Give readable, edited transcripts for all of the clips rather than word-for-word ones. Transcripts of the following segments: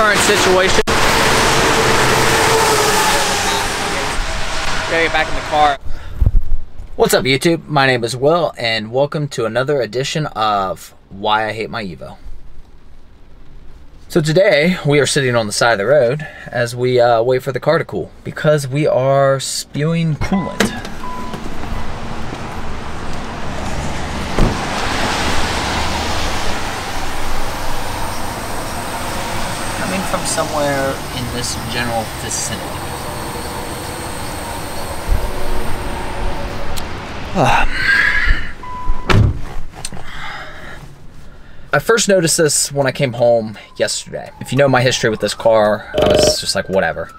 current situation. Gotta get back in the car. What's up, YouTube? My name is Will, and welcome to another edition of Why I Hate My Evo. So today, we are sitting on the side of the road as we wait for the car to cool, because we are spewing coolant. Coming from somewhere in this general vicinity. I first noticed this when I came home yesterday. If you know my history with this car, I was just like, whatever.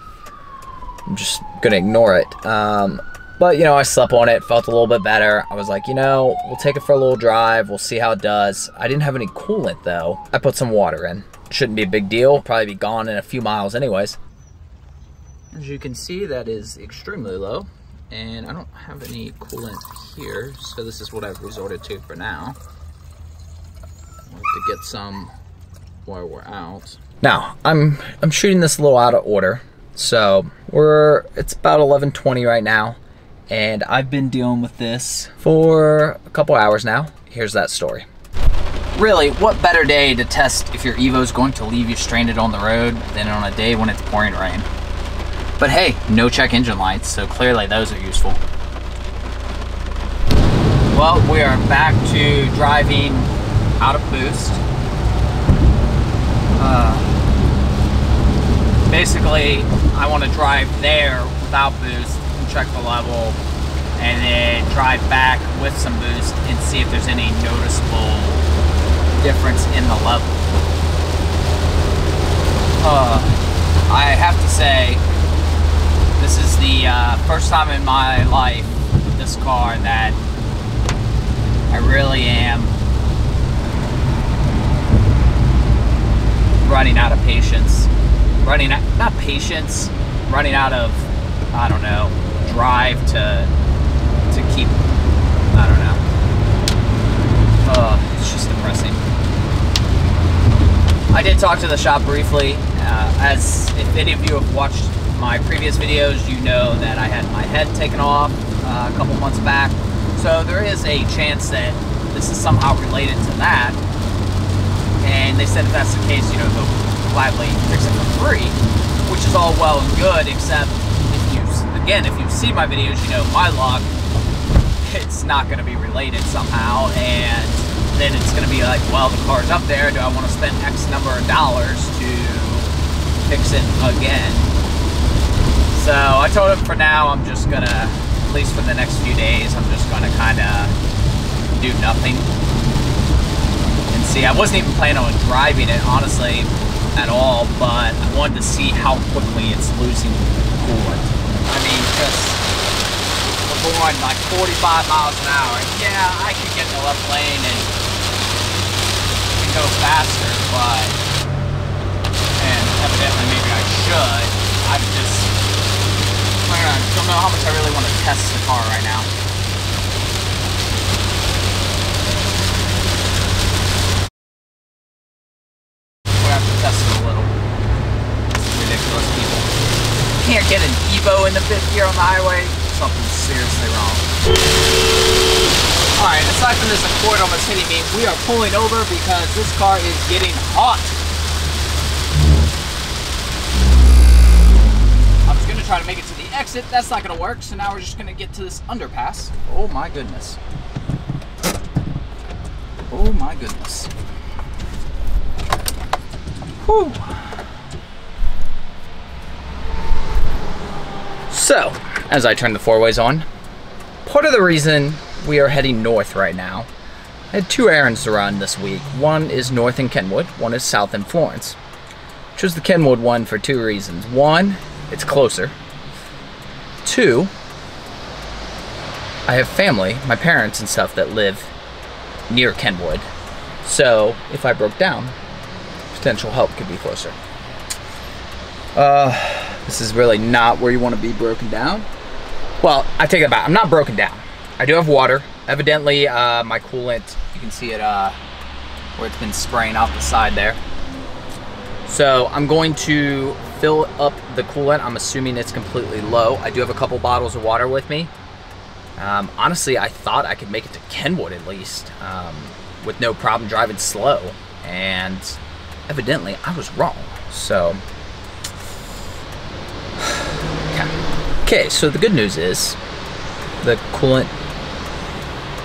I'm just gonna ignore it. But, you know, I slept on it, felt a little bit better. I was like, you know, we'll take it for a little drive. We'll see how it does. I didn't have any coolant, though. I put some water in. Shouldn't be a big deal. Probably be gone in a few miles anyways. As you can see, that is extremely low. And I don't have any coolant here, so this is what I've resorted to for now. We'll have to get some while we're out. Now, I'm shooting this a little out of order. So it's about 11:20 right now, and I've been dealing with this for a couple hours now. Here's that story. Really, what better day to test if your Evo is going to leave you stranded on the road than on a day when it's pouring rain? But hey, no check engine lights, so clearly those are useful. Well, we are back to driving out of boost. Basically, I want to drive there without boost and check the level, and then drive back with some boost and see if there's any noticeable difference in the level. I have to say, this is the first time in my life with this car that I really am running out of patience. Running out of, I don't know, drive to keep, I don't know. It's just depressing. I did talk to the shop briefly. As if any of you have watched my previous videos, you know that I had my head taken off a couple months back. So there is a chance that this is somehow related to that. And they said if that's the case, you know, they'll gladly fix it for free, which is all well and good, except if you see my videos, you know my luck, it's not going to be related somehow, and then it's going to be like, well, the car's up there, do I want to spend X number of dollars to fix it again? So I told him for now, I'm just going to, at least for the next few days, I'm just going to kind of do nothing. And see, I wasn't even planning on driving it, honestly, at all, but I wanted to see how quickly it's losing coolant. I mean, just, we're going like 45 miles an hour. Yeah, I could get in the left lane and go faster, but, and evidently maybe I should. I don't know how much I really want to test the car right now. We have to test it a little. It's ridiculous, people. Can't get an Evo in the fifth gear on the highway. Something's seriously wrong. Alright, aside from this Accord almost hitting me, we are pulling over because this car is getting hot. I was going to try to make it to the exit. That's not going to work, so now we're just going to get to this underpass. Oh my goodness. Oh my goodness. Whew. So, as I turn the four-ways on, part of the reason we are heading north right now, I had two errands to run this week. One is north in Kenwood, one is south in Florence. I chose the Kenwood one for two reasons. One, it's closer. Two, I have family, my parents and stuff, that live near Kenwood. So, if I broke down, potential help could be closer. This is really not where you want to be broken down. Well, I take it back. I'm not broken down. I do have water. Evidently, my coolant, you can see it where it's been spraying out the side there. So I'm going to fill up the coolant. I'm assuming it's completely low. I do have a couple bottles of water with me. Honestly, I thought I could make it to Kenwood at least with no problem driving slow, and evidently I was wrong. So, okay, so the good news is the coolant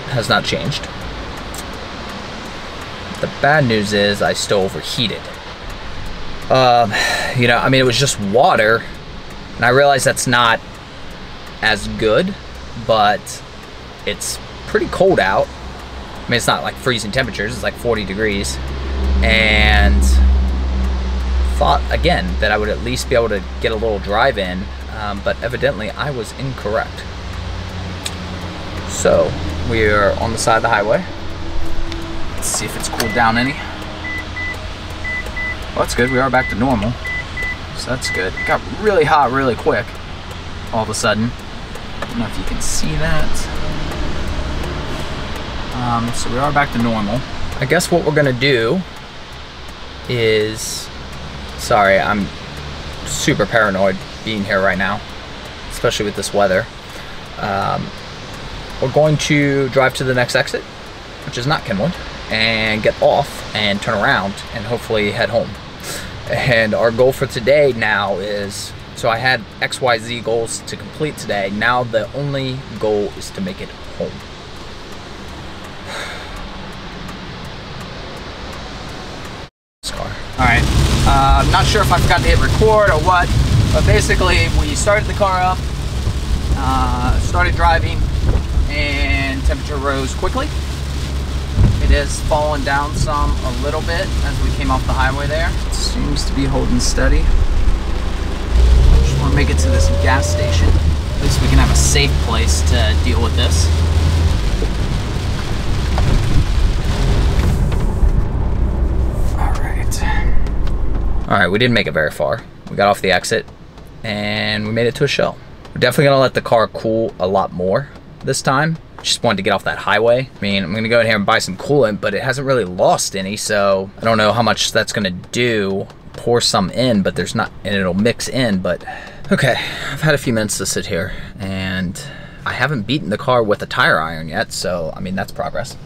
has not changed. The bad news is I still overheated. You know, I mean, it was just water, and I realize that's not as good, but it's pretty cold out. I mean, it's not like freezing temperatures, it's like 40 degrees, and thought again that I would at least be able to get a little drive in, but evidently I was incorrect. So we are on the side of the highway. Let's see if it's cooled down any. Well, that's good. We are back to normal, so that's good. It got really hot really quick all of a sudden. I don't know if you can see that. So we are back to normal. I guess what we're gonna do is, sorry, I'm super paranoid being here right now, especially with this weather. We're going to drive to the next exit, which is not Kenwood, and get off and turn around and hopefully head home. And our goal for today now is, so I had XYZ goals to complete today. Now the only goal is to make it home. This car. All right, I'm not sure if I forgot to hit record or what, but basically we started the car up, started driving, and temperature rose quickly. It is falling down some a little bit as we came off the highway there. It seems to be holding steady. Just want to make it to this gas station. At least we can have a safe place to deal with this. All right, we didn't make it very far. We got off the exit and we made it to a shell. We're definitely gonna let the car cool a lot more this time. Just wanted to get off that highway. I mean, I'm gonna go in here and buy some coolant, but it hasn't really lost any, so I don't know how much that's gonna do. Pour some in, but there's not, and it'll mix in, but okay. I've had a few minutes to sit here, and I haven't beaten the car with a tire iron yet, so I mean, that's progress.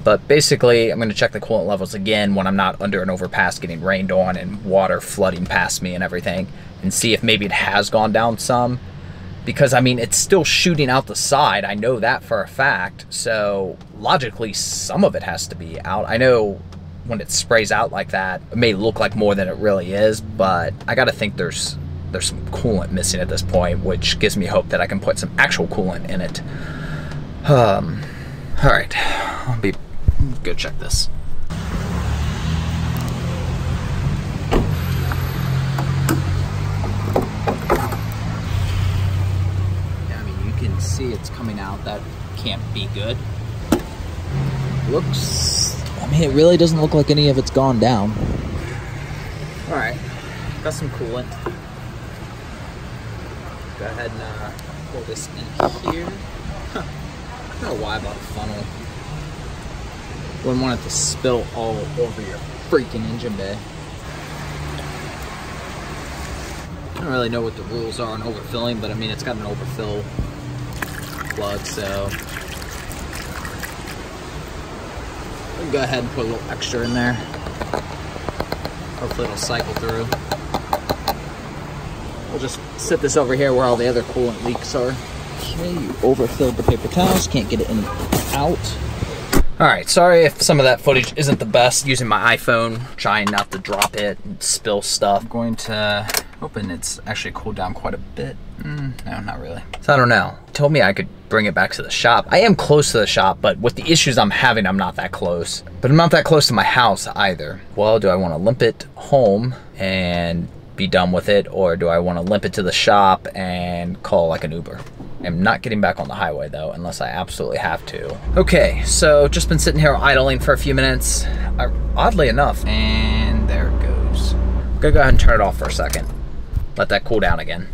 But basically, I'm gonna check the coolant levels again when I'm not under an overpass getting rained on and water flooding past me and everything, and see if maybe it has gone down some. Because I mean, it's still shooting out the side. I know that for a fact. So logically, some of it has to be out. I know when it sprays out like that, it may look like more than it really is, but I gotta think there's some coolant missing at this point, which gives me hope that I can put some actual coolant in it. All right, I'll go check this. See, it's coming out. That can't be good. Looks, I mean, it really doesn't look like any of it's gone down. All right, got some coolant. Go ahead and pour this in here. I don't know why I bought a funnel. Wouldn't want it to spill all over your freaking engine bay. I don't really know what the rules are on overfilling, but I mean, it's got an overfill plug, so we'll go ahead and put a little extra in there. Hopefully it'll cycle through. We'll just sit this over here where all the other coolant leaks are. Okay, you overfilled the paper towels, can't get it in and out. Alright, sorry if some of that footage isn't the best, using my iPhone, trying not to drop it and spill stuff. I'm going to open, it's actually cooled down quite a bit. No, not really. So I don't know. It told me I could bring it back to the shop. I am close to the shop, but with the issues I'm having, I'm not that close. But I'm not that close to my house either. Well, do I want to limp it home and be done with it, or do I want to limp it to the shop and call like an Uber? I'm not getting back on the highway though, unless I absolutely have to. Okay, so just been sitting here idling for a few minutes, oddly enough, and there it goes. I'm gonna go ahead and turn it off for a second. Let that cool down again.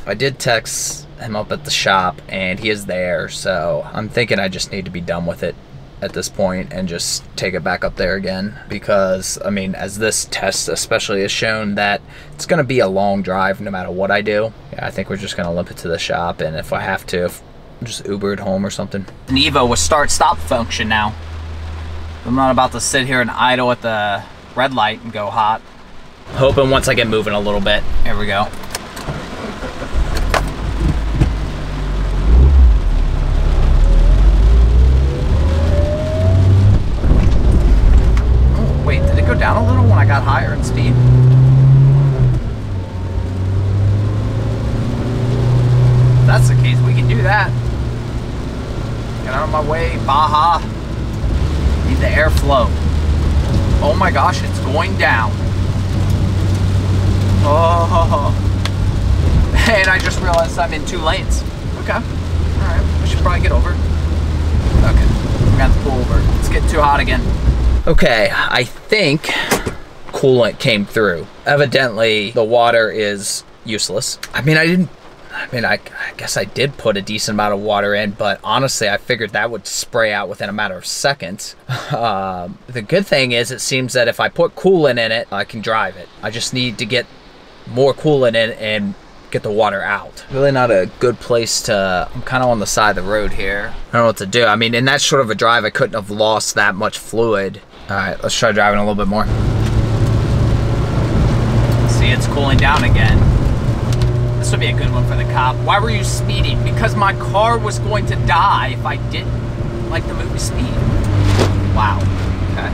I did text him up at the shop and he is there, so I'm thinking I just need to be done with it at this point and just take it back up there again, because I mean, as this test especially has shown, that it's going to be a long drive no matter what I do. Yeah, I think we're just going to limp it to the shop, and if I have to, just Uber it home or something. An Evo with start-stop function now. I'm not about to sit here and idle at the red light and go hot. Hoping once I get moving a little bit. Here we go. Wait, did it go down a little when I got higher in speed? If that's the case, we can do that. Get out of my way, Baja. Need the airflow. Oh my gosh, it's going down. Oh. And I just realized I'm in 2 lanes. Okay. Alright, we should probably get over. Okay, we got to pull over. It's getting too hot again. Okay, I think coolant came through. Evidently, the water is useless. I guess I did put a decent amount of water in, but honestly, I figured that would spray out within a matter of seconds. The good thing is, it seems that if I put coolant in it, I can drive it. I just need to get more coolant in and get the water out. Really not a good place to, I'm kind of on the side of the road here. I don't know what to do. I mean, in that short of a drive, I couldn't have lost that much fluid. All right, let's try driving a little bit more. See, it's cooling down again. This would be a good one for the cop. Why were you speeding? Because my car was going to die if I didn't like the movie Speed. Wow. Okay.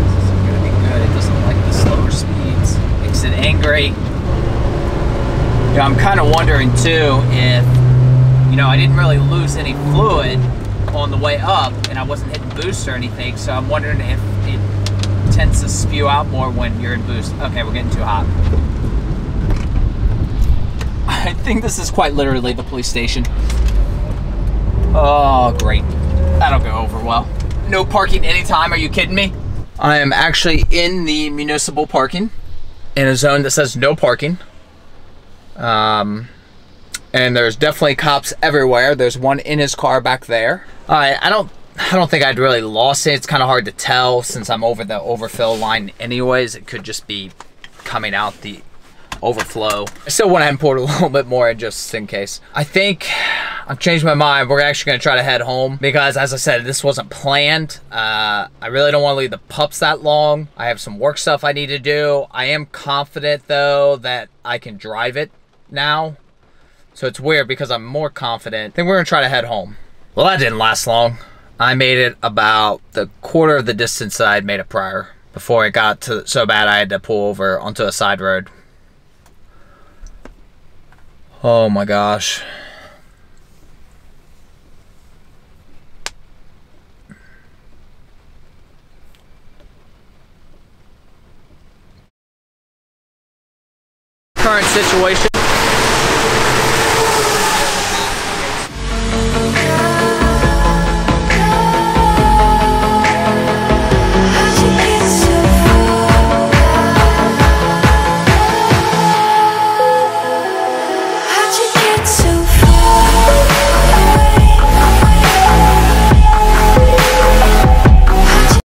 This is gonna be good. It doesn't like the slower speeds. Makes it angry. You know, I'm kind of wondering too if, you know, I didn't really lose any fluid on the way up, and I wasn't hitting boost or anything, so I'm wondering if it tends to spew out more when you're in boost. Okay, we're getting too hot. I think this is quite literally the police station. Oh, great. That'll go over well. No parking anytime, are you kidding me? I am actually in the municipal parking in a zone that says no parking. And there's definitely cops everywhere. There's one in his car back there. I don't think I'd really lost it. It's kind of hard to tell since I'm over the overfill line anyways. It could just be coming out the overflow. I still went ahead and poured a little bit more in just in case. I think I've changed my mind. We're actually going to try to head home because, as I said, this wasn't planned. I really don't want to leave the pups that long. I have some work stuff I need to do. I am confident, though, that I can drive it now. So it's weird because I'm more confident. I think we're going to try to head home. Well, that didn't last long. I made it about the quarter of the distance that I'd made it prior before it got to so bad I had to pull over onto a side road. Oh my gosh. Current situation,